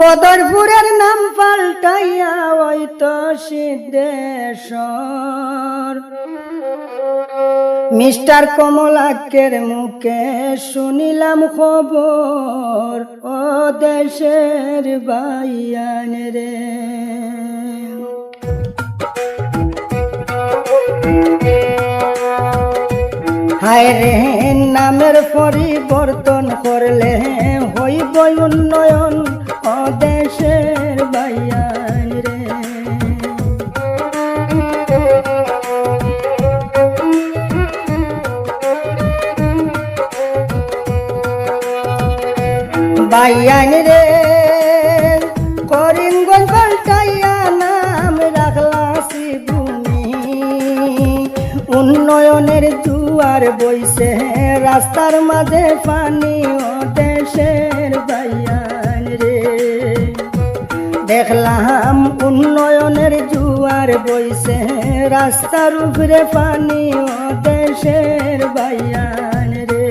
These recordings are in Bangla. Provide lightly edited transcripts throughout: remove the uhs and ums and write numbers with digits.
বদরপুরের নাম পাল্টাইয়া হয়তো সিদ্ধেশ্বর। মিস্টার কমলাকের মুখে শুনিলাম খবর, ও দেশের বাইয়ান রে। হায় রে নামের পরিবর্তন করলে হইব উন্নয়ন, ও দেশের বাইয়ান রে। বাইয়ান রে করিমগঞ্জ পাল্টাইয়া নাম রাখলা শ্রীভূমি। উন্নয়নের জুয়ার বইছে রাস্তার মাঝে পানি, ও দেশের বাইয়ান রে। দেখলাম উন্নয়নের জুয়ার বইছে রাস্তার উপরে পানি, ও দেশের বাইয়ান রে।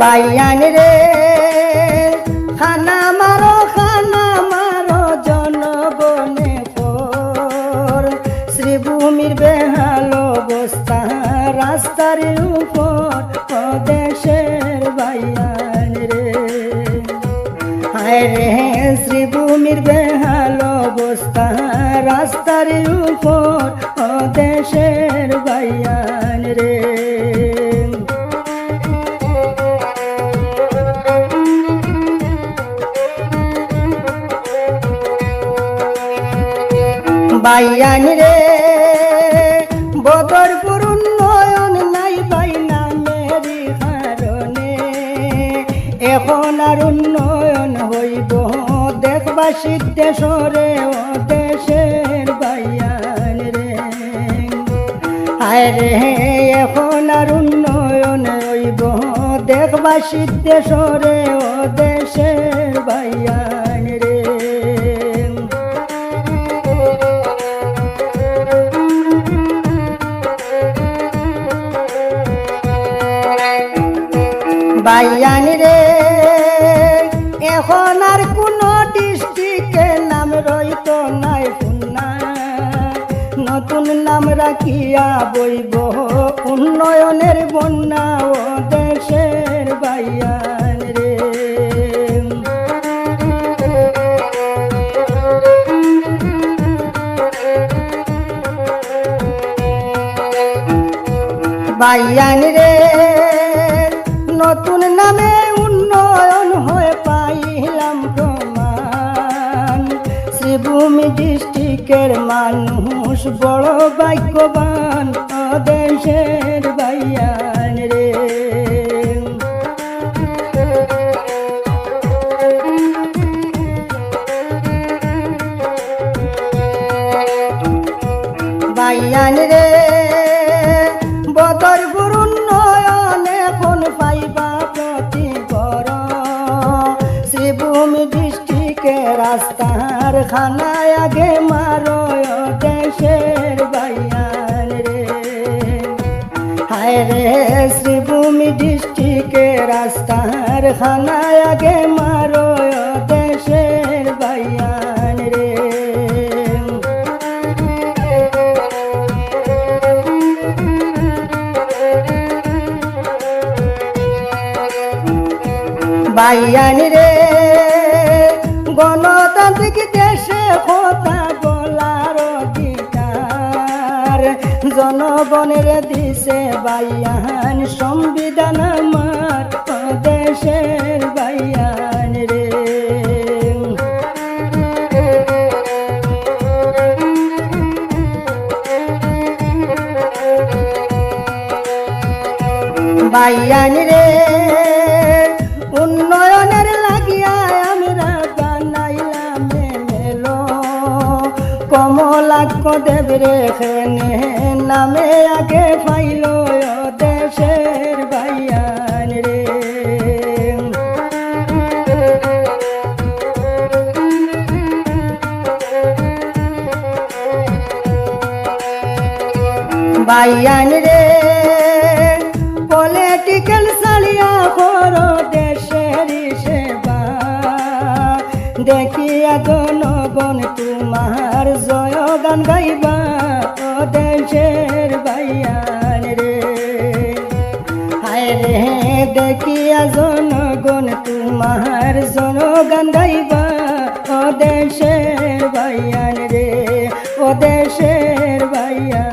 বাইয়ান রে খানা মারো জনগণে খোর। শ্রীভূমির বেহাল অবস্থা রাস্তার উপর, ও দেশের বাইয়ান রে। হায় রে শ্রীভূমির বেহাল অবস্থা রাস্তার উপর, ও দেশের বাইয়ান রে। বাইয়ান রে বদরপুর উন্নয়ন নাই বাই নামেরই কারণে। এখন আর উন্নয়ন হইব দেখবা সিদ্ধেশ্বরে, ও দেশের বাইয়ান রে। হায় রে এখন আর উন্নয়ন হইব দেখবা সিদ্ধেশ্বরে, ও দেশের বাইয়ান রে। বাইয়ান রে এখন আর কোন ডিস্ট্রিক্টে নাম রইত নাই পুন্না। নতুন নাম রাখিয়া বইব উন্নয়নের বন্যা, ও দেশের বাইয়ান রে। বাইয়ান রে নতুন নামে উন্নয়ন হয়ে পাইলাম প্রমাণ। শ্রীভূমি ডিস্ট্রিক্টের মানুষ বড় ভাগ্যবান, ও দেশের বাইয়ান রে। বাইয়ান রে বদরপুর উন্নয়ন এখন পাইবা প্রতিবর। শ্রীভূমি ডিস্ট্রিক্টের রাস্তার খানায় আগে মারো, ও দেশের বাইয়ান রে। হায় রে শ্রীভূমি ডিস্ট্রিক্টের রাস্তার খানায় আগে মারো, ও দেশের বাইয়ান রে। বাইয়ান রে গণতান্ত্রিক দেশে কথা বলার অধিকার জনগণের দিছে বাইয়ান সংবিধান আমার, ও দেশের বাইয়ান রে। বাইয়ান রে উন্নয়নের লাগিয়া আমরা বানাইলাম মেলো। কমলাক্ষ দেব রেখেনে নামে আগে পাইল, ও দেশের বাইয়ান রে। বাইয়ান রে পলিটিক্যাল চালিয়া করো দেশের সেবা দেখিয়া জনগণ তোমার জয় গান গাইবা ও দেশের বাইয়ান রে হায় রে দেখিয়া জনগণ তোমার জনগান গাইবা ও দেশের বাইয়ান রে ও দেশের বাইয়ান